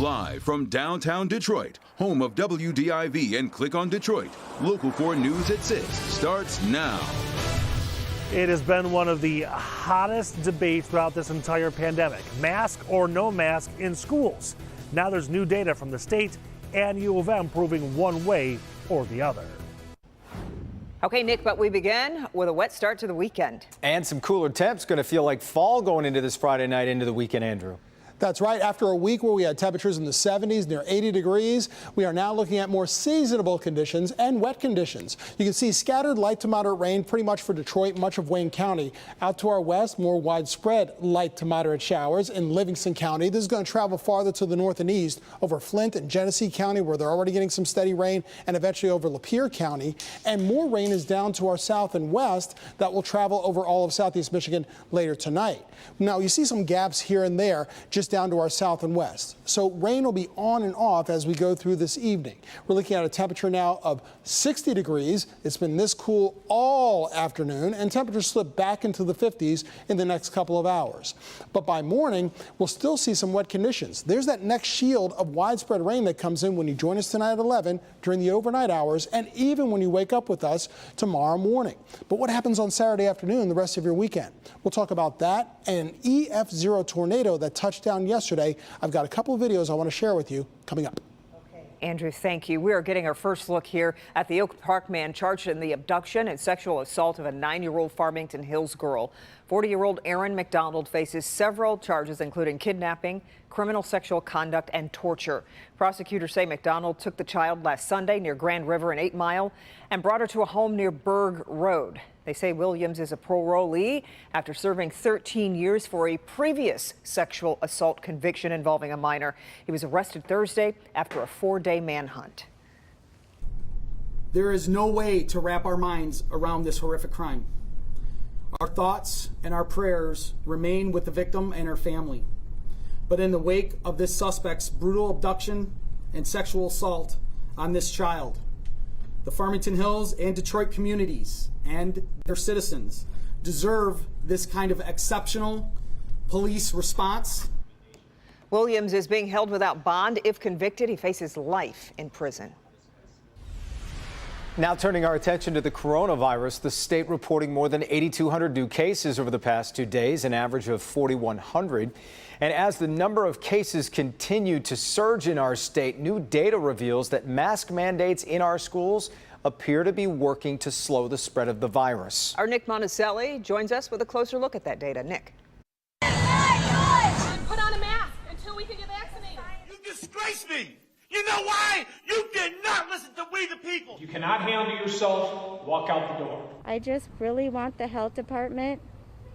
Live from downtown Detroit, home of WDIV and Click on Detroit, Local 4 News at 6 starts now. It has been one of the hottest debates throughout this entire pandemic. Mask or no mask in schools. Now there's new data from the state and U of M proving one way or the other. Okay, Nick, but we begin with a wet start to the weekend. And some cooler temps. Going to feel like fall going into this Friday night into the weekend, Andrew. That's right. After a week where we had temperatures in the 70s, near 80 degrees, we are now looking at more seasonable conditions and wet conditions. You can see scattered light to moderate rain pretty much for Detroit, much of Wayne County. Out to our west, more widespread light to moderate showers in Livingston County. This is going to travel farther to the north and east over Flint and Genesee County, where they're already getting some steady rain, and eventually over Lapeer County. And more rain is down to our south and west that will travel over all of southeast Michigan later tonight. Now, you see some gaps here and there just down to our south and west. So rain will be on and off as we go through this evening. We're looking at a temperature now of 60 degrees. It's been this cool all afternoon, and temperatures slip back into the 50s in the next couple of hours. But by morning, we'll still see some wet conditions. There's that next shield of widespread rain that comes in when you join us tonight at 11 during the overnight hours, and even when you wake up with us tomorrow morning. But what happens on Saturday afternoon, the rest of your weekend? We'll talk about that and an EF0 tornado that touched down yesterday. I've got a couple of videos I want to share with you coming up. Andrew, thank you. We are getting our first look here at the Oak Park man charged in the abduction and sexual assault of a 9-year-old Farmington Hills girl. 40-year-old Aaron McDonald faces several charges, including kidnapping, criminal sexual conduct, and torture. Prosecutors say McDonald took the child last Sunday near Grand River and 8 Mile and brought her to a home near Berg Road. They say Williams is a parolee after serving 13 years for a previous sexual assault conviction involving a minor. He was arrested Thursday after a 4-day manhunt. There is no way to wrap our minds around this horrific crime. Our thoughts and our prayers remain with the victim and her family. But in the wake of this suspect's brutal abduction and sexual assault on this child, the Farmington Hills and Detroit communities and their citizens deserve this kind of exceptional police response. Williams is being held without bond. If convicted, he faces life in prison. Now turning our attention to the coronavirus, the state reporting more than 8,200 new cases over the past 2 days, an average of 4,100. And as the number of cases continue to surge in our state, new data reveals that mask mandates in our schools appear to be working to slow the spread of the virus. Our Nick Monticelli joins us with a closer look at that data. Nick. Put on a mask until we can get vaccinated. You disgrace me. You know why? You did not listen to we the people. You cannot handle yourself, walk out the door. I just really want the health department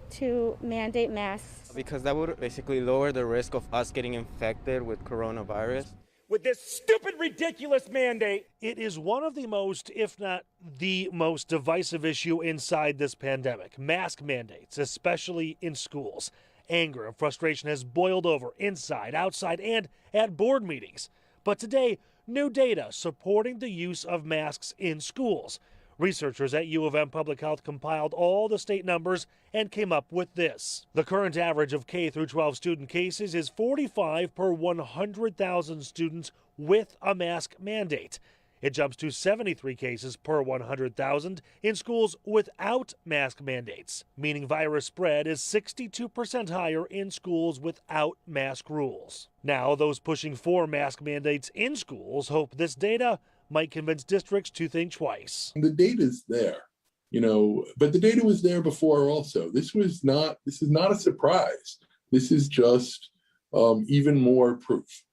to mandate masks. Because that would basically lower the risk of us getting infected with coronavirus. With this stupid, ridiculous mandate. It is one of the most, if not the most divisive issue inside this pandemic. Mask mandates, especially in schools. Anger and frustration has boiled over inside, outside, and at board meetings. But today, new data supporting the use of masks in schools. Researchers at U of M Public Health compiled all the state numbers and came up with this. The current average of K through 12 student cases is 45 per 100,000 students with a mask mandate. It jumps to 73 cases per 100,000 in schools without mask mandates, meaning virus spread is 62% higher in schools without mask rules. Now, those pushing for mask mandates in schools hope this data might convince districts to think twice. The data's there, but the data was there before also. This is not a surprise. This is just even more proof.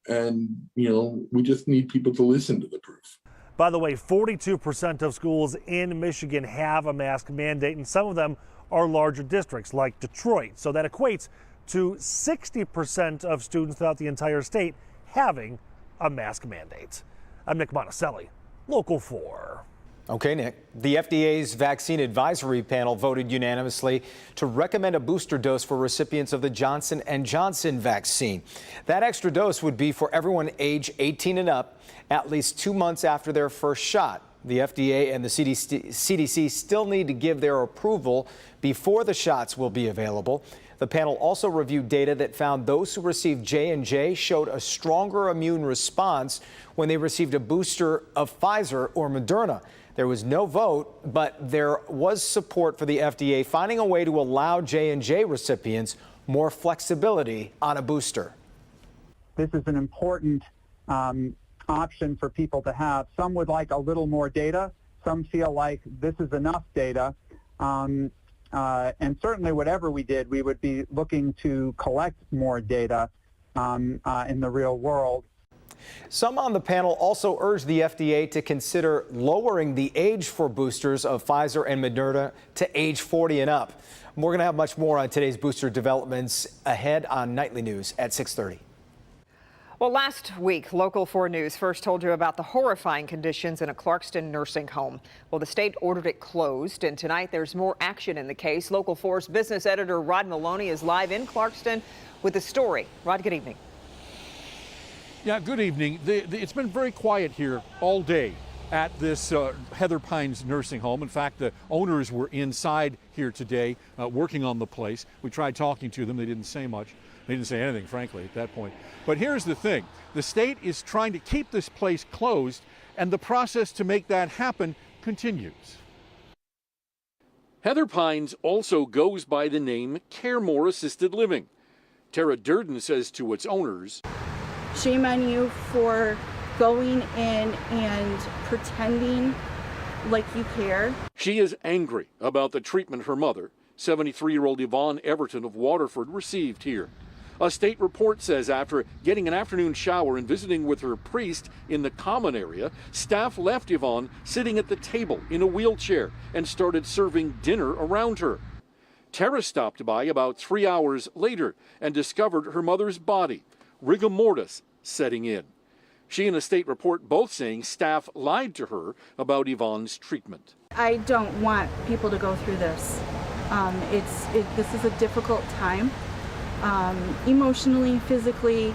And, we just need people to listen to the proof. By the way, 42% of schools in Michigan have a mask mandate, and some of them are larger districts like Detroit. So that equates to 60% of students throughout the entire state having a mask mandate. I'm Nick Monticelli, Local 4. Okay, Nick. The FDA's vaccine advisory panel voted unanimously to recommend a booster dose for recipients of the Johnson & Johnson vaccine. That extra dose would be for everyone age 18 and up at least 2 months after their first shot. The FDA and the CDC still need to give their approval before the shots will be available. The panel also reviewed data that found those who received J&J showed a stronger immune response when they received a booster of Pfizer or Moderna. There was no vote, but there was support for the FDA finding a way to allow J&J recipients more flexibility on a booster. This is an important option for people to have. Some would like a little more data. Some feel like this is enough data. And certainly whatever we did, we would be looking to collect more data in the real world. Some on the panel also urged the FDA to consider lowering the age for boosters of Pfizer and Moderna to age 40 and up. We're going to have much more on today's booster developments ahead on Nightly News at 6:30. Well, last week, Local 4 News first told you about the horrifying conditions in a Clarkston nursing home. Well, the state ordered it closed, and tonight there's more action in the case. Local 4's business editor Rod Maloney is live in Clarkston with the story. Rod, good evening. Yeah, good evening. It's been very quiet here all day at this Heather Pines nursing home. In fact, the owners were inside here today working on the place. We tried talking to them. They didn't say much. They didn't say anything, frankly, at that point. But here's the thing. The state is trying to keep this place closed, and the process to make that happen continues. Heather Pines also goes by the name Caremore Assisted Living. Tara Durden says to its owners, Shame on you for going in and pretending like you care. She is angry about the treatment her mother, 73-year-old Yvonne Everton of Waterford, received here. A state report says after getting an afternoon shower and visiting with her priest in the common area, staff left Yvonne sitting at the table in a wheelchair and started serving dinner around her. Tara stopped by about 3 hours later and discovered her mother's body, rigor mortis setting in. She and a state report both saying staff lied to her about Yvonne's treatment. I don't want people to go through this. This is a difficult time, emotionally, physically,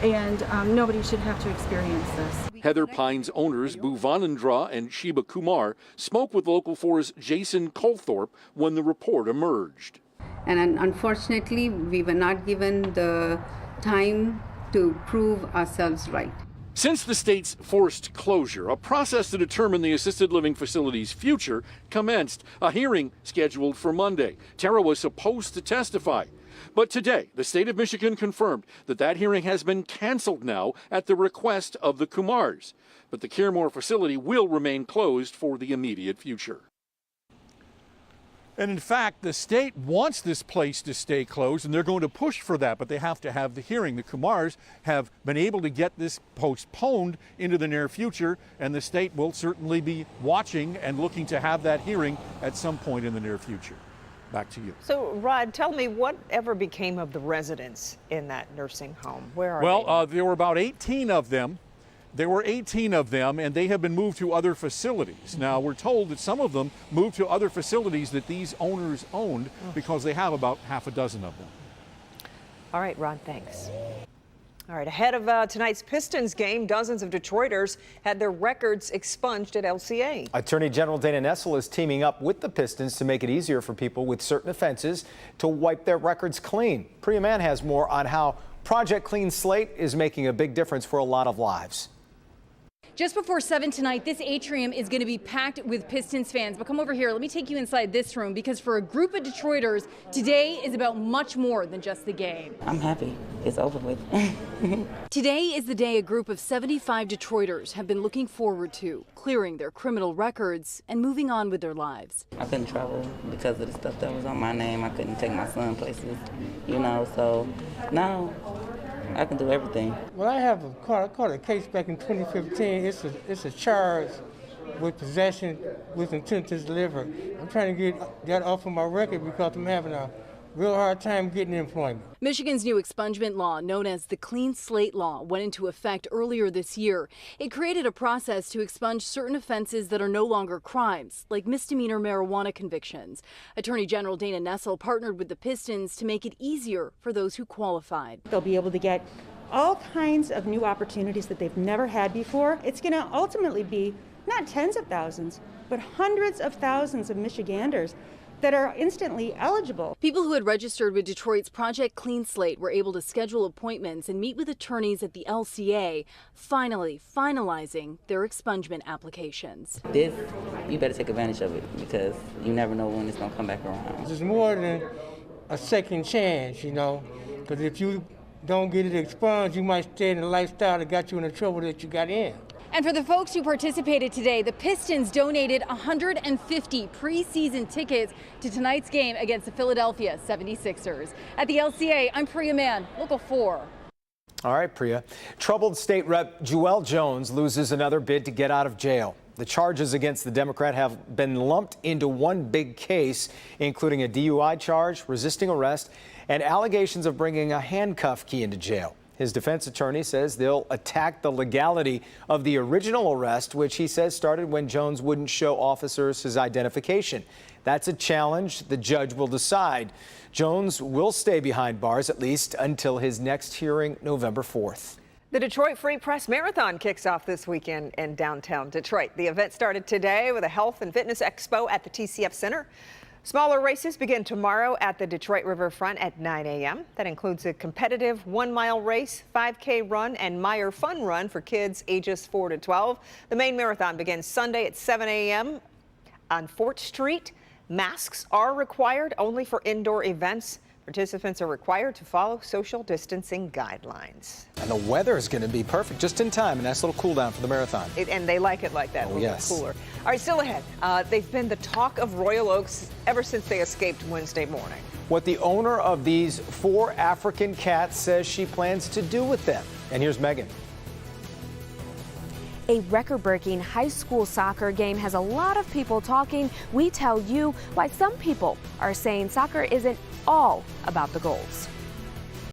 and nobody should have to experience this. Heather Pines owners Bhuvanendra and Shiba Kumar spoke with Local 4's Jason Colthorpe when the report emerged. And unfortunately, we were not given the time to prove ourselves right. Since the state's forced closure, a process to determine the assisted living facility's future commenced. A hearing scheduled for Monday. Tara was supposed to testify. But today, the state of Michigan confirmed that hearing has been canceled now at the request of the Kumars. But the Caremore facility will remain closed for the immediate future. And in fact, the state wants this place to stay closed, and they're going to push for that, but they have to have the hearing. The Kumars have been able to get this postponed into the near future, and the state will certainly be watching and looking to have that hearing at some point in the near future. Back to you. So, Rod, tell me, whatever became of the residents in that nursing home? Where are they? Well, there were about 18 of them. There were 18 of them, and they have been moved to other facilities. Now, we're told that some of them moved to other facilities that these owners owned because they have about half a dozen of them. All right, Rod, thanks. All right, ahead of tonight's Pistons game, dozens of Detroiters had their records expunged at LCA. Attorney General Dana Nessel is teaming up with the Pistons to make it easier for people with certain offenses to wipe their records clean. Priya Mann has more on how Project Clean Slate is making a big difference for a lot of lives. Just before 7 tonight, this atrium is going to be packed with Pistons fans. But come over here, let me take you inside this room, because for a group of Detroiters, today is about much more than just the game. I'm happy. It's over with. Today is the day a group of 75 Detroiters have been looking forward to, clearing their criminal records and moving on with their lives. I couldn't travel because of the stuff that was on my name. I couldn't take my son places, so now I can do everything. Well, I have caught a case back in 2015. It's a charge with possession with intent to deliver. I'm trying to get that off of my record because I'm having a real hard time getting employment. Michigan's new expungement law, known as the Clean Slate Law, went into effect earlier this year. It created a process to expunge certain offenses that are no longer crimes, like misdemeanor marijuana convictions. Attorney General Dana Nessel partnered with the Pistons to make it easier for those who qualified. They'll be able to get all kinds of new opportunities that they've never had before. It's going to ultimately be not tens of thousands, but hundreds of thousands of Michiganders that are instantly eligible. People who had registered with Detroit's Project Clean Slate were able to schedule appointments and meet with attorneys at the LCA, finally finalizing their expungement applications. This, you better take advantage of it because you never know when it's going to come back around. It's more than a second chance, you know, because if you don't get it expunged, you might stay in the lifestyle that got you in the trouble that you got in. And for the folks who participated today, the Pistons donated 150 preseason tickets to tonight's game against the Philadelphia 76ers. At the LCA, I'm Priya Mann, Local 4. All right, Priya. Troubled State Rep Jewel Jones loses another bid to get out of jail. The charges against the Democrat have been lumped into one big case, including a DUI charge, resisting arrest, and allegations of bringing a handcuff key into jail. His defense attorney says they'll attack the legality of the original arrest, which he says started when Jones wouldn't show officers his identification. That's a challenge the judge will decide. Jones will stay behind bars at least until his next hearing November 4th. The Detroit Free Press Marathon kicks off this weekend in downtown Detroit. The event started today with a health and fitness expo at the TCF Center. Smaller races begin tomorrow at the Detroit Riverfront at 9 a.m. That includes a competitive 1-mile race, 5K run, and Meyer Fun Run for kids ages 4 to 12. The main marathon begins Sunday at 7 a.m. on Fort Street. Masks are required only for indoor events. Participants are required to follow social distancing guidelines. And the weather is going to be perfect just in time. A nice little cool down for the marathon. And they like it like that, a little bit cooler. All right, still ahead. They've been the talk of Royal Oaks ever since they escaped Wednesday morning. What the owner of these 4 African cats says she plans to do with them. And here's Megan. A record-breaking high school soccer game has a lot of people talking. We tell you why some people are saying soccer isn't all about the goals.